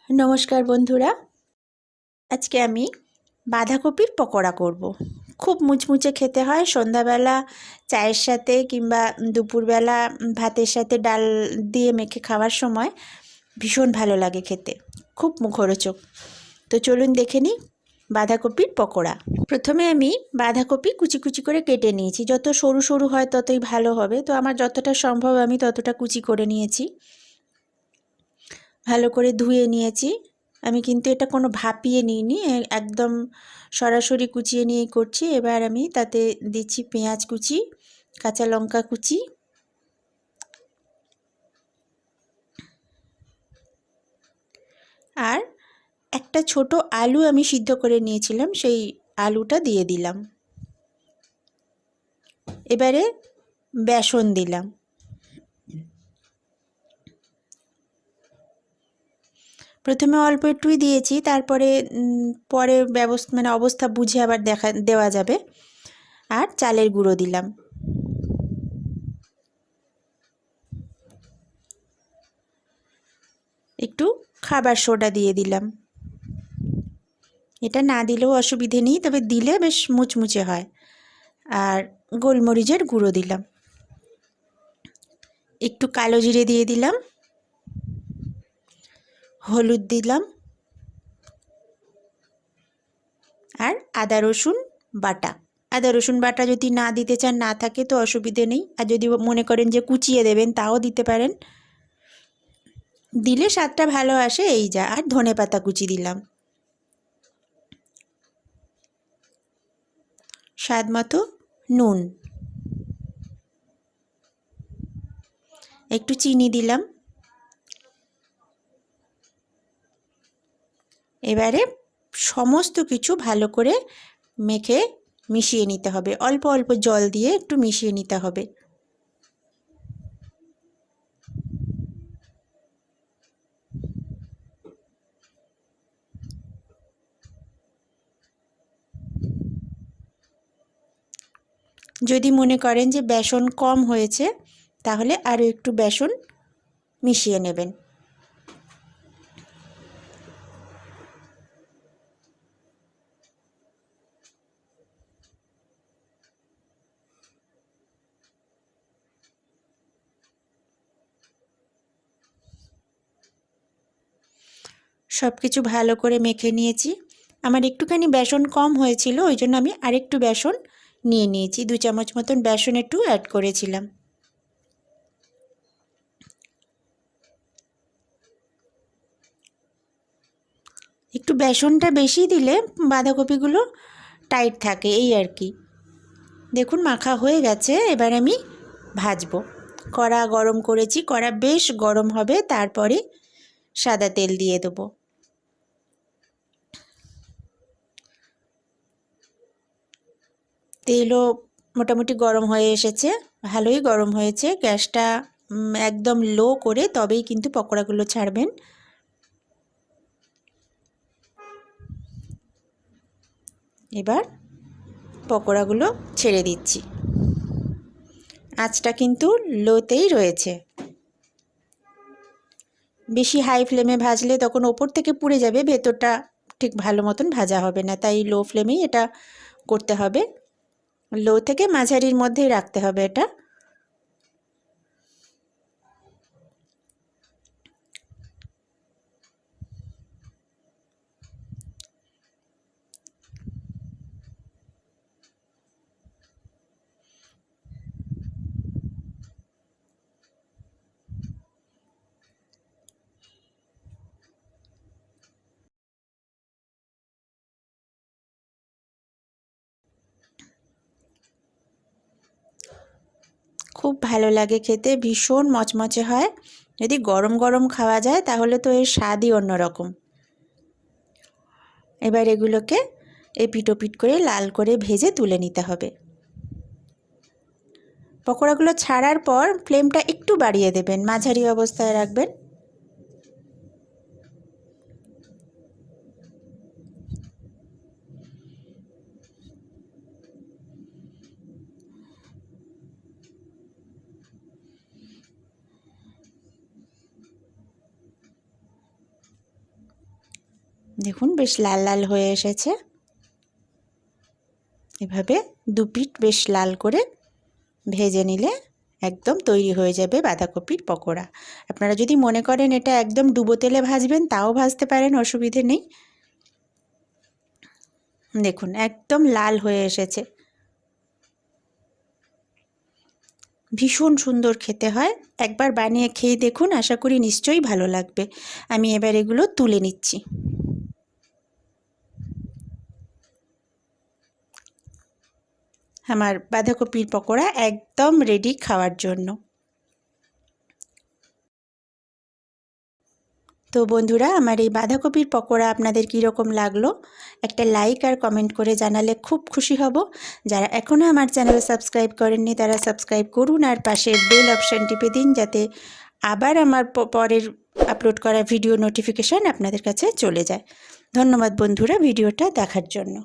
नमस्कार बंधुरा आज के आमी बाधाकपिर पकोड़ा करब। खूब मुचमुचे खेते हैं सन्ध्या बेला चायेर साथे किंबा दुपुर बेला भातेर साथे डाल दिए मेखे खावार समय भीषण भालो लागे खेते, खूब मुखरोचक। तो चलुन देखे निई बाधाकपिर पकोड़ा। प्रथमे आमी बाधाकपि कुचि कुचि करे केटे निয়েছি। যত সরু সরু হয় ততই ভালো হবে। তো আমার যতটা সম্ভব আমি ততটা কুচি করে নিয়েছি। ভালো করে ধুয়ে নিয়েছি। আমি কিন্তু এটা কোনো ভাপিয়ে নিইনি, একদম সরাসরি কুচিয়ে নিয়েই করছি। এবার আমি তাতে দিচ্ছি পেঁয়াজ কুচি, কাঁচা লঙ্কা কুচি, আর একটা ছোট আলু আমি সিদ্ধ করে নিয়েছিলাম, সেই আলুটা দিয়ে দিলাম। এবারে বেসন দিলাম। প্রথমে অল্প একটুই দিয়েছি, তারপরে পরে অবস্থা বুঝে আবার দেওয়া যাবে। আর চালের গুঁড়ো দিলাম। একটু খাবার সোডা দিয়ে দিলাম। এটা না দিলেও অসুবিধে নেই, তবে দিলে বেশ মুচমুচে হয়। আর গোলমরিচের গুঁড়ো দিলাম। একটু কালো জিরে দিয়ে দিলাম, হলুদ দিলাম, আর আদা রসুন বাটা। আদা রসুন বাটা যদি না দিতে চান, না থাকে তো অসুবিধে নেই। আর যদি মনে করেন যে কুচিয়ে দেবেন তাও দিতে পারেন, দিলে স্বাদটা ভালো আসে। এই যা। আর ধনেপাতা কুচি দিলাম। স্বাদ মতো নুন, একটু চিনি দিলাম। এবারে সমস্ত কিছু ভালো করে মেখে মিশিয়ে নিতে হবে। অল্প অল্প জল দিয়ে একটু মিশিয়ে নিতে হবে। যদি মনে করেন যে বেসন কম হয়েছে, তাহলে আরও একটু বেসন মিশিয়ে নেবেন। সব কিছু ভালো করে মেখে নিয়েছি। আমার একটুখানি বেসন কম হয়েছিল, ওই জন্য আমি আরেকটু বেসন নিয়ে নিয়েছি। 2 চামচ মতন বেসন একটু অ্যাড করেছিলাম। একটু বেসনটা বেশি দিলে বাঁধাকপিগুলো টাইট থাকে, এই আর কি। দেখুন মাখা হয়ে গেছে। এবার আমি ভাজবো। কড়া গরম করেছি, কড়া বেশ গরম হবে, তারপরে সাদা তেল দিয়ে দেবো। তেলও মোটামুটি গরম হয়ে এসেছে, ভালোই গরম হয়েছে। গ্যাসটা একদম লো করে তবেই কিন্তু পকোড়াগুলো ছাড়বেন। এবার পকোড়াগুলো ছেড়ে দিচ্ছি। আঁচটা কিন্তু লোতেই রয়েছে। বেশি হাই ফ্লেমে ভাজলে তখন ওপর থেকে পুড়ে যাবে, ভেতরটা ঠিক ভালো মতন ভাজা হবে না। তাই লো ফ্লেমেই এটা করতে হবে। লো থেকে মাঝারির মধ্যেই রাখতে হবে এটা। খুব ভালো লাগে খেতে, ভীষণ মচমচে হয়। যদি গরম গরম খাওয়া যায় তাহলে তো এর স্বাদই অন্যরকম। এবার এগুলোকে এপিট ওপিট করে লাল করে ভেজে তুলে নিতে হবে। পকোড়াগুলো ছাড়ার পর ফ্লেমটা একটু বাড়িয়ে দেবেন, মাঝারি অবস্থায় রাখবেন। দেখুন বেশ লাল লাল হয়ে এসেছে। এভাবে দু পিঠ বেশ লাল করে ভেজে নিলে একদম তৈরি হয়ে যাবে বাঁধাকপির পকোড়া। আপনারা যদি মনে করেন এটা একদম ডুবো তেলে ভাজবেন তাও ভাজতে পারেন, অসুবিধে নেই। দেখুন একদম লাল হয়ে এসেছে, ভীষণ সুন্দর খেতে হয়। একবার বানিয়ে খেয়ে দেখুন, আশা করি নিশ্চয়ই ভালো লাগবে। আমি এবার এগুলো তুলে নিচ্ছি। আমার বাঁধাকপির পকোড়া একদম রেডি খাওয়ার জন্য। তো বন্ধুরা, আমার এই বাঁধাকপির পকোড়া আপনাদের কীরকম লাগলো একটা লাইক আর কমেন্ট করে জানালে খুব খুশি হব। যারা এখনও আমার চ্যানেল সাবস্ক্রাইব করেননি তারা সাবস্ক্রাইব করুন আর পাশের বেল অপশান টিপে দিন, যাতে আবার আমার পরের আপলোড করা ভিডিও নোটিফিকেশান আপনাদের কাছে চলে যায়। ধন্যবাদ বন্ধুরা ভিডিওটা দেখার জন্য।